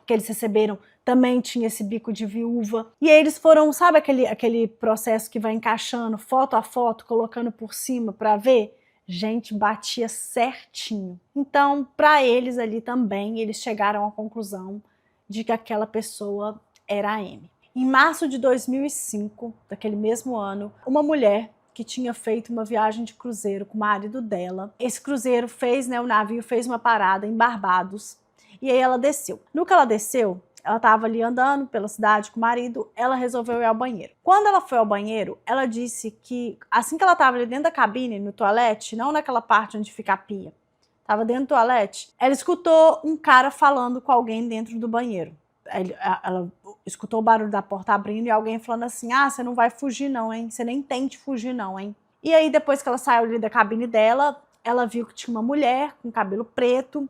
que eles receberam também tinha esse bico de viúva. E aí eles foram, sabe aquele processo que vai encaixando foto a foto, colocando por cima para ver? Gente, batia certinho. Então, para eles ali também, eles chegaram à conclusão de que aquela pessoa era a Amy. Em março de 2005, daquele mesmo ano, uma mulher que tinha feito uma viagem de cruzeiro com o marido dela, esse cruzeiro fez, né, o navio fez uma parada em Barbados, e aí ela desceu. No que ela desceu, ela estava ali andando pela cidade com o marido, ela resolveu ir ao banheiro. Quando ela foi ao banheiro, ela disse que assim que ela estava ali dentro da cabine, no toalete, não naquela parte onde fica a pia, estava dentro do toalete, ela escutou um cara falando com alguém dentro do banheiro. Ela escutou o barulho da porta abrindo e alguém falando assim: ah, você não vai fugir não, hein? Você nem tente fugir não, hein? E aí depois que ela saiu ali da cabine dela, ela viu que tinha uma mulher com cabelo preto,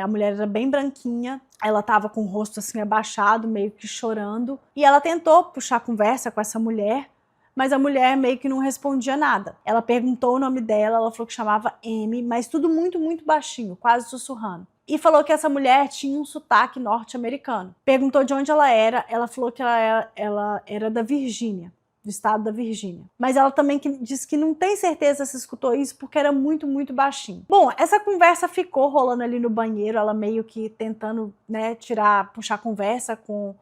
a mulher era bem branquinha, ela estava com o rosto assim abaixado, meio que chorando, e ela tentou puxar conversa com essa mulher, mas a mulher meio que não respondia nada. Ela perguntou o nome dela, ela falou que chamava Amy, mas tudo muito, muito baixinho, quase sussurrando. E falou que essa mulher tinha um sotaque norte-americano. Perguntou de onde ela era, ela falou que ela era da Virgínia, do estado da Virgínia. Mas ela também disse que não tem certeza se escutou isso porque era muito, muito baixinho. Bom, essa conversa ficou rolando ali no banheiro, ela meio que tentando, né, puxar conversa com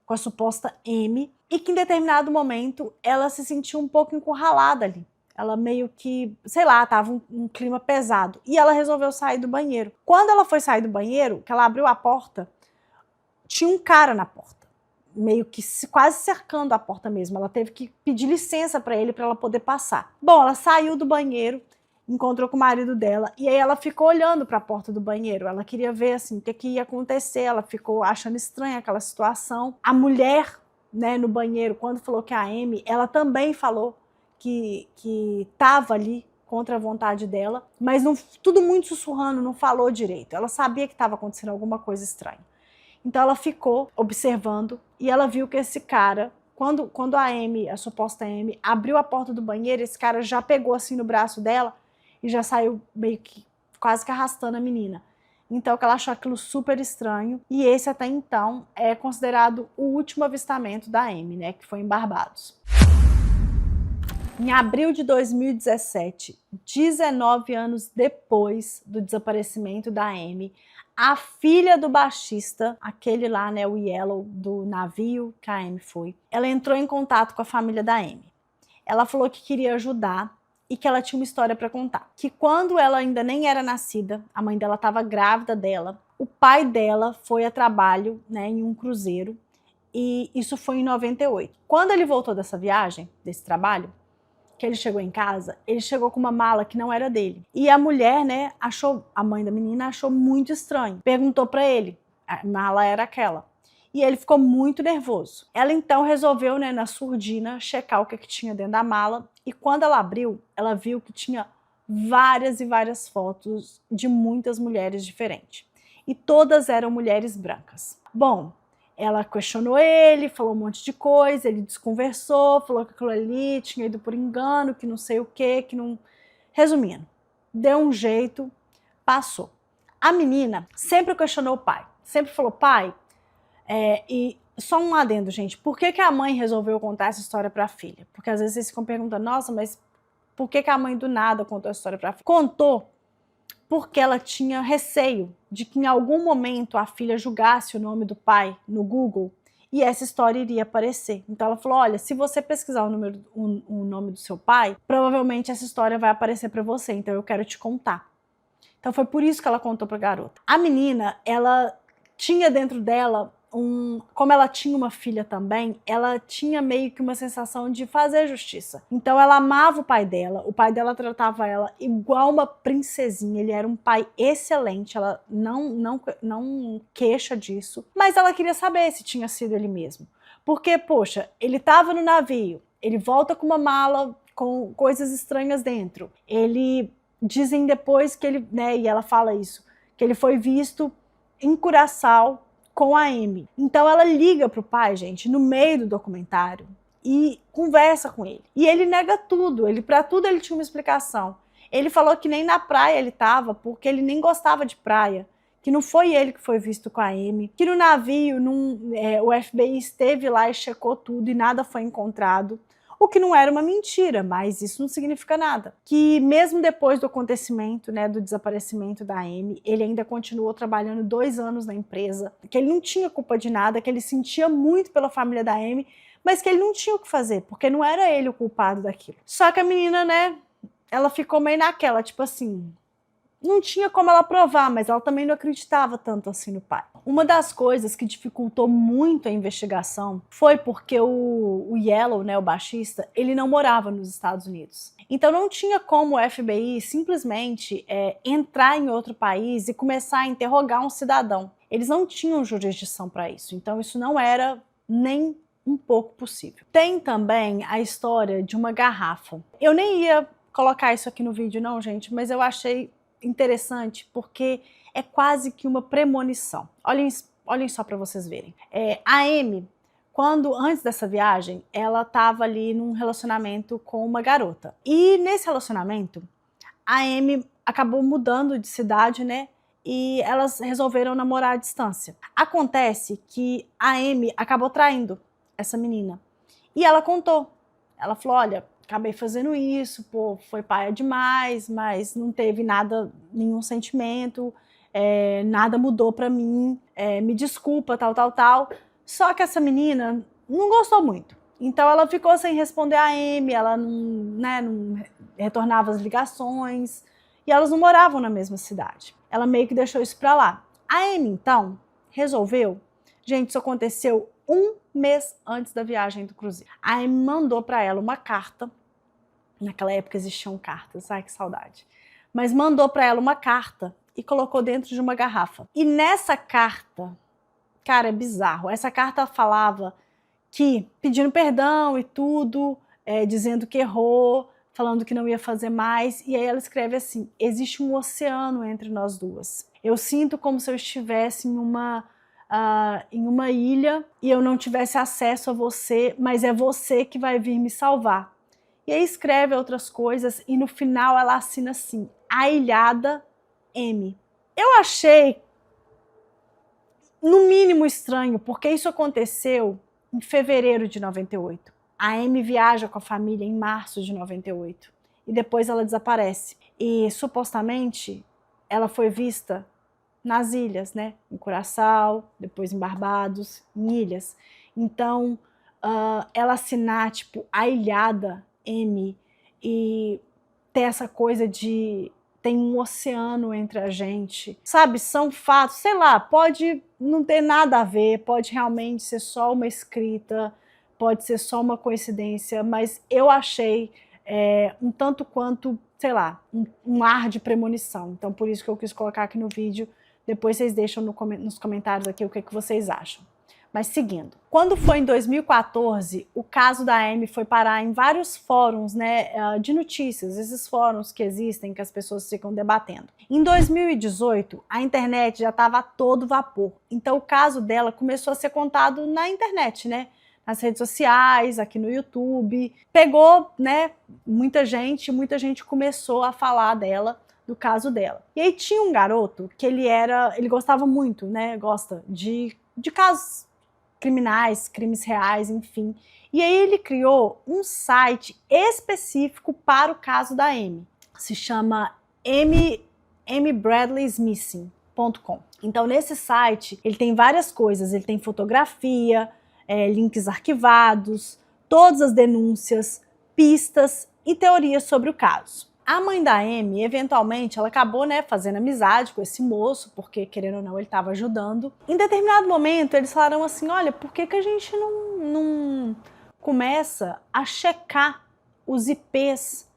a suposta Amy, e que em determinado momento ela se sentiu um pouco encurralada ali. Ela meio que, sei lá, tava um clima pesado. E ela resolveu sair do banheiro. Quando ela foi sair do banheiro, que ela abriu a porta, tinha um cara na porta, meio que quase cercando a porta mesmo. Ela teve que pedir licença para ele para ela poder passar. Bom, ela saiu do banheiro, encontrou com o marido dela, e aí ela ficou olhando para a porta do banheiro. Ela queria ver assim, o que ia acontecer. Ela ficou achando estranha aquela situação. A mulher né, no banheiro, quando falou que a Amy, ela também falou que estava ali contra a vontade dela, mas não, tudo muito sussurrando, não falou direito. Ela sabia que estava acontecendo alguma coisa estranha. Então ela ficou observando e ela viu que esse cara, quando a Amy, a suposta Amy, abriu a porta do banheiro, esse cara já pegou assim no braço dela e já saiu meio que quase que arrastando a menina. Então ela achou aquilo super estranho e esse até então é considerado o último avistamento da Amy, né, que foi em Barbados. Em abril de 2017, 19 anos depois do desaparecimento da Amy, a filha do baixista, aquele lá, né, o Yellow, do navio que a Amy foi, ela entrou em contato com a família da Amy. Ela falou que queria ajudar e que ela tinha uma história para contar. Que quando ela ainda nem era nascida, a mãe dela estava grávida dela, o pai dela foi a trabalho, né, em um cruzeiro, e isso foi em 98. Quando ele voltou dessa viagem, desse trabalho, que ele chegou em casa, ele chegou com uma mala que não era dele. E a mulher, né, a mãe da menina achou muito estranho. Perguntou para ele, a mala era aquela. E ele ficou muito nervoso. Ela então resolveu, né, na surdina, checar o que tinha dentro da mala. E quando ela abriu, ela viu que tinha várias e várias fotos de muitas mulheres diferentes. E todas eram mulheres brancas. Bom, ela questionou ele, falou um monte de coisa, ele desconversou, falou que aquilo ali tinha ido por engano, que não sei o quê, que não... Resumindo, deu um jeito, passou. A menina sempre questionou o pai, sempre falou, pai, e só um adendo, gente, por que a mãe resolveu contar essa história para a filha? Porque às vezes vocês ficam perguntando, nossa, mas por que a mãe do nada contou a história para a filha? Contou porque ela tinha receio de que em algum momento a filha julgasse o nome do pai no Google e essa história iria aparecer. Então ela falou, olha, se você pesquisar o nome do seu pai, provavelmente essa história vai aparecer para você, então eu quero te contar. Então foi por isso que ela contou para a garota. A menina, ela tinha dentro dela como ela tinha uma filha também, ela tinha meio que uma sensação de fazer justiça. Então ela amava o pai dela tratava ela igual uma princesinha, ele era um pai excelente, ela não queixa disso, mas ela queria saber se tinha sido ele mesmo. Porque, poxa, ele estava no navio, ele volta com uma mala com coisas estranhas dentro, dizem depois que ele, né, e ela fala isso, que ele foi visto em Curaçao com a Amy. Então ela liga pro pai, gente, no meio do documentário e conversa com ele. E ele nega tudo, para tudo ele tinha uma explicação. Ele falou que nem na praia ele estava, porque ele nem gostava de praia, que não foi ele que foi visto com a Amy, que no navio o FBI esteve lá e checou tudo e nada foi encontrado. O que não era uma mentira, mas isso não significa nada. Que mesmo depois do acontecimento, né, do desaparecimento da Amy, ele ainda continuou trabalhando 2 anos na empresa, que ele não tinha culpa de nada, que ele sentia muito pela família da Amy, mas que ele não tinha o que fazer, porque não era ele o culpado daquilo. Só que a menina, né, ela ficou meio naquela, tipo assim, não tinha como ela provar, mas ela também não acreditava tanto assim no pai. Uma das coisas que dificultou muito a investigação foi porque o Yellow, né, o baixista, ele não morava nos Estados Unidos. Então não tinha como o FBI simplesmente entrar em outro país e começar a interrogar um cidadão. Eles não tinham jurisdição para isso, então isso não era nem um pouco possível. Tem também a história de uma garrafa. Eu nem ia colocar isso aqui no vídeo não, gente, mas eu achei interessante porque é quase que uma premonição. Olhem só para vocês verem. A Amy, antes dessa viagem, ela estava ali num relacionamento com uma garota. E nesse relacionamento, a Amy acabou mudando de cidade, né? E elas resolveram namorar à distância. Acontece que a Amy acabou traindo essa menina. E ela contou. Ela falou, olha, acabei fazendo isso, pô, foi paia demais, mas não teve nada, nenhum sentimento, nada mudou pra mim, me desculpa, tal. Só que essa menina não gostou muito. Então ela ficou sem responder a Amy, ela não retornava as ligações, e elas não moravam na mesma cidade. Ela meio que deixou isso pra lá. A Amy, então, resolveu, gente, isso aconteceu 1 mês antes da viagem do cruzeiro. A Amy mandou para ela uma carta, naquela época existiam cartas, ai que saudade, mas mandou para ela uma carta e colocou dentro de uma garrafa. E nessa carta, cara, é bizarro, essa carta falava que pedindo perdão e tudo, dizendo que errou, falando que não ia fazer mais, e aí ela escreve assim: existe um oceano entre nós duas. Eu sinto como se eu estivesse em uma ilha e eu não tivesse acesso a você, mas é você que vai vir me salvar. E aí escreve outras coisas e no final ela assina assim: a ilhada M. Eu achei no mínimo estranho, porque isso aconteceu em fevereiro de 98. A Amy viaja com a família em março de 98 e depois ela desaparece. E supostamente ela foi vista nas ilhas, né? Em Curaçao, depois em Barbados, em ilhas. Então, ela assinar tipo a ilhada M e ter essa coisa de tem um oceano entre a gente, sabe? São fatos, sei lá, pode não ter nada a ver, pode realmente ser só uma escrita, pode ser só uma coincidência, mas eu achei um tanto quanto, sei lá, um ar de premonição. Então, por isso que eu quis colocar aqui no vídeo. Depois vocês deixam nos comentários aqui o que vocês acham. Mas seguindo, quando foi em 2014, o caso da Amy foi parar em vários fóruns, né, de notícias, esses fóruns que existem, que as pessoas ficam debatendo. Em 2018, a internet já estava a todo vapor, então o caso dela começou a ser contado na internet, né, nas redes sociais, aqui no YouTube, pegou, né, muita gente começou a falar dela, do caso dela. E aí tinha um garoto que ele gostava muito, né, gosta de casos criminais, crimes reais, enfim. E aí ele criou um site específico para o caso da Amy. Se chama amybradleysmissing.com. Então nesse site ele tem várias coisas, ele tem fotografia, links arquivados, todas as denúncias, pistas e teorias sobre o caso. A mãe da Amy, eventualmente, ela acabou, né, fazendo amizade com esse moço, porque, querendo ou não, ele estava ajudando. Em determinado momento, eles falaram assim, olha, por que a gente não começa a checar os IPs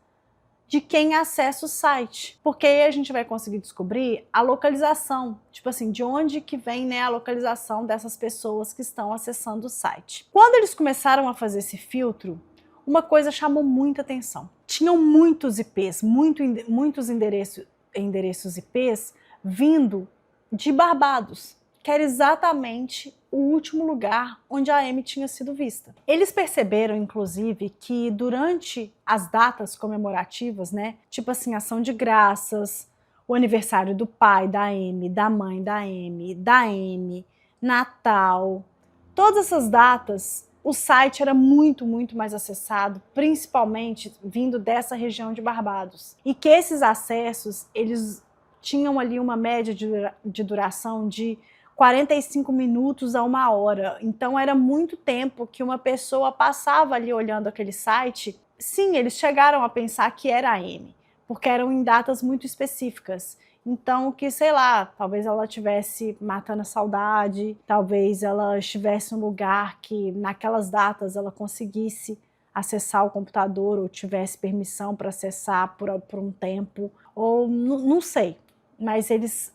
de quem acessa o site? Porque aí a gente vai conseguir descobrir a localização, tipo assim, de onde que vem, né, a localização dessas pessoas que estão acessando o site. Quando eles começaram a fazer esse filtro, uma coisa chamou muita atenção. Tinham muitos IPs, muitos endereços IPs vindo de Barbados, que era exatamente o último lugar onde a Amy tinha sido vista. Eles perceberam, inclusive, que durante as datas comemorativas, né, tipo assim, ação de graças, o aniversário do pai da Amy, da mãe da Amy, Natal, todas essas datas, o site era muito mais acessado, principalmente vindo dessa região de Barbados. E que esses acessos, eles tinham ali uma média de duração de 45 minutos a 1 hora. Então era muito tempo que uma pessoa passava ali olhando aquele site. Sim, eles chegaram a pensar que era a Amy, porque eram em datas muito específicas. Então, que, sei lá, talvez ela estivesse matando a saudade, talvez ela estivesse em um lugar que naquelas datas ela conseguisse acessar o computador ou tivesse permissão para acessar por um tempo, ou não sei, mas eles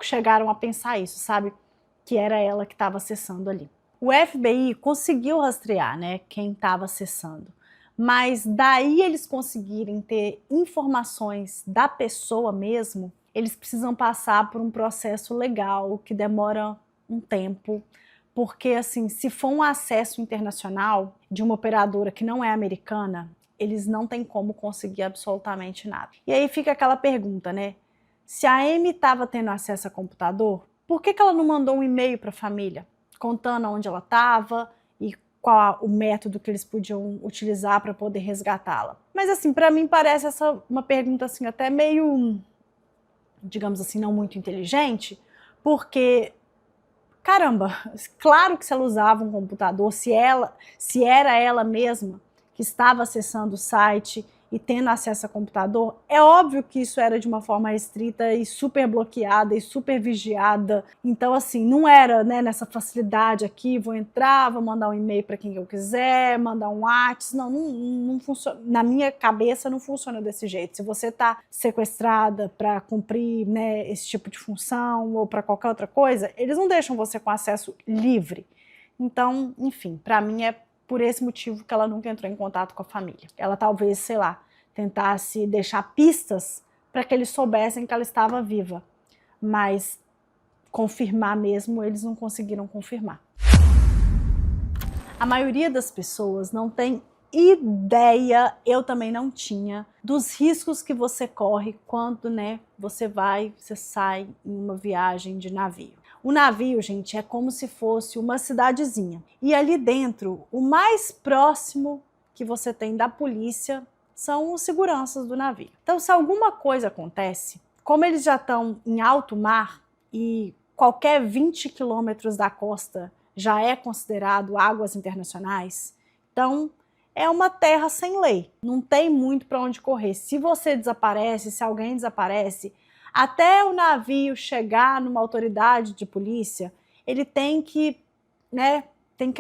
chegaram a pensar isso, sabe? Que era ela que estava acessando ali. O FBI conseguiu rastrear, né, quem estava acessando, mas daí eles conseguirem ter informações da pessoa mesmo, eles precisam passar por um processo legal que demora um tempo, porque assim, se for um acesso internacional de uma operadora que não é americana, eles não têm como conseguir absolutamente nada. E aí fica aquela pergunta, né? Se a Amy estava tendo acesso a computador, por que ela não mandou um e-mail para a família, contando onde ela estava e qual o método que eles podiam utilizar para poder resgatá-la? Mas assim, para mim parece essa uma pergunta assim até meio, digamos assim, não muito inteligente, porque, caramba, claro que se ela usava um computador, se era ela mesma que estava acessando o site e tendo acesso a computador, é óbvio que isso era de uma forma restrita e super bloqueada e super vigiada. Então, assim, não era, né, nessa facilidade aqui, vou entrar, vou mandar um e-mail para quem eu quiser, mandar um WhatsApp. Não funciona. Na minha cabeça não funciona desse jeito. Se você está sequestrada para cumprir, né, esse tipo de função ou para qualquer outra coisa, eles não deixam você com acesso livre. Então, enfim, para mim é por esse motivo que ela nunca entrou em contato com a família. Ela talvez, sei lá, tentasse deixar pistas para que eles soubessem que ela estava viva, mas confirmar mesmo, eles não conseguiram confirmar. A maioria das pessoas não tem ideia, eu também não tinha, dos riscos que você corre quando, você sai em uma viagem de navio. O navio, gente, é como se fosse uma cidadezinha. E ali dentro, o mais próximo que você tem da polícia são os seguranças do navio. Então, se alguma coisa acontece, como eles já estão em alto mar e qualquer 20 quilômetros da costa já é considerado águas internacionais, então é uma terra sem lei, não tem muito para onde correr. Se você desaparece, se alguém desaparece, até o navio chegar numa autoridade de polícia, ele tem que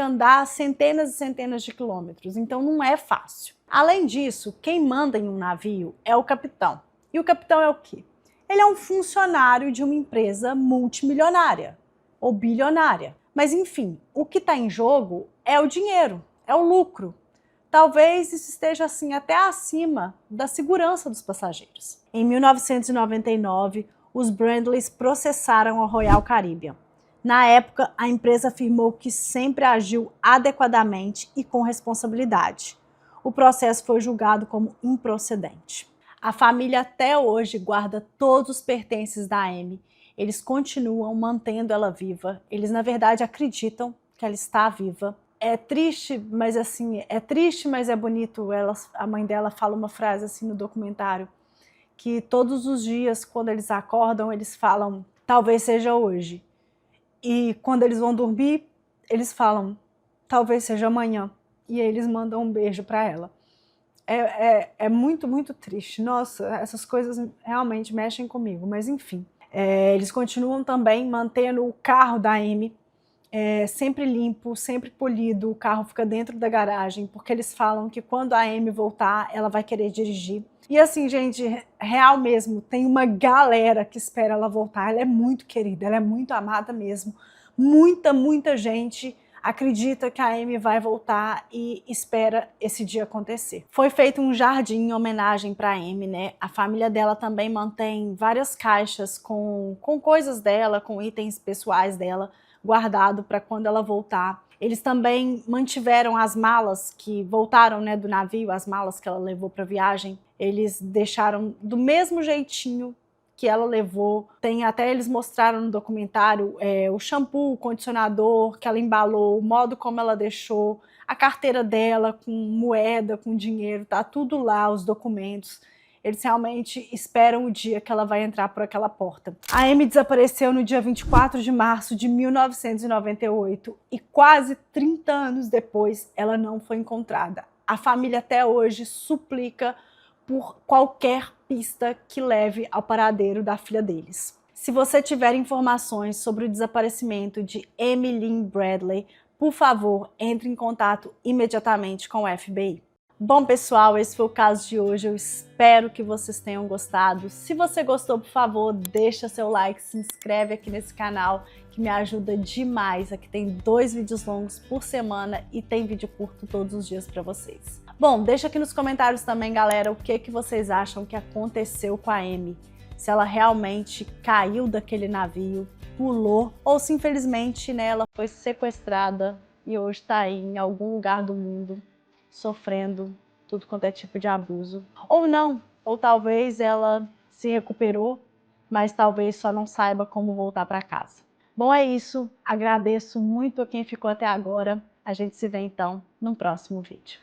andar centenas e centenas de quilômetros, então não é fácil. Além disso, quem manda em um navio é o capitão. E o capitão é o quê? Ele é um funcionário de uma empresa multimilionária ou bilionária. Mas enfim, o que está em jogo é o dinheiro, é o lucro. Talvez isso esteja assim até acima da segurança dos passageiros. Em 1999, os Brandleys processaram a Royal Caribbean. Na época, a empresa afirmou que sempre agiu adequadamente e com responsabilidade. O processo foi julgado como improcedente. A família até hoje guarda todos os pertences da Amy. Eles continuam mantendo ela viva. Eles, na verdade, acreditam que ela está viva. É triste, mas é bonito. A mãe dela fala uma frase assim no documentário, que todos os dias, quando eles acordam, eles falam, talvez seja hoje. E quando eles vão dormir, eles falam, talvez seja amanhã. E aí eles mandam um beijo para ela. É muito, muito triste. Nossa, essas coisas realmente mexem comigo, mas enfim. Eles continuam também mantendo o carro da Amy sempre limpo, sempre polido. O carro fica dentro da garagem, porque eles falam que quando a Amy voltar, ela vai querer dirigir. E assim, gente, real mesmo, tem uma galera que espera ela voltar. Ela é muito querida, ela é muito amada mesmo. Muita gente acredita que a Amy vai voltar e espera esse dia acontecer. Foi feito um jardim em homenagem para a Amy, A família dela também mantém várias caixas com coisas dela, com itens pessoais dela, guardado para quando ela voltar. Eles também mantiveram as malas que voltaram do navio, as malas que ela levou para a viagem, eles deixaram do mesmo jeitinho que ela levou. Até eles mostraram no documentário o shampoo, o condicionador que ela embalou, o modo como ela deixou, a carteira dela com moeda, com dinheiro, tá tudo lá, os documentos. Eles realmente esperam o dia que ela vai entrar por aquela porta. A Amy desapareceu no dia 24 de março de 1998 e quase 30 anos depois ela não foi encontrada. A família até hoje suplica por qualquer pista que leve ao paradeiro da filha deles. Se você tiver informações sobre o desaparecimento de Amy Lynn Bradley, por favor, entre em contato imediatamente com o FBI. Bom, pessoal, esse foi o caso de hoje. Eu espero que vocês tenham gostado. Se você gostou, por favor, deixa seu like, se inscreve aqui nesse canal, que me ajuda demais. Aqui tem 2 vídeos longos por semana e tem vídeo curto todos os dias para vocês. Bom, deixa aqui nos comentários também, galera, o que vocês acham que aconteceu com a Amy. Se ela realmente caiu daquele navio, pulou, ou se infelizmente ela foi sequestrada e hoje está aí em algum lugar do mundo sofrendo tudo quanto é tipo de abuso. Ou não, ou talvez ela se recuperou, mas talvez só não saiba como voltar para casa. Bom, é isso. Agradeço muito a quem ficou até agora. A gente se vê então no próximo vídeo.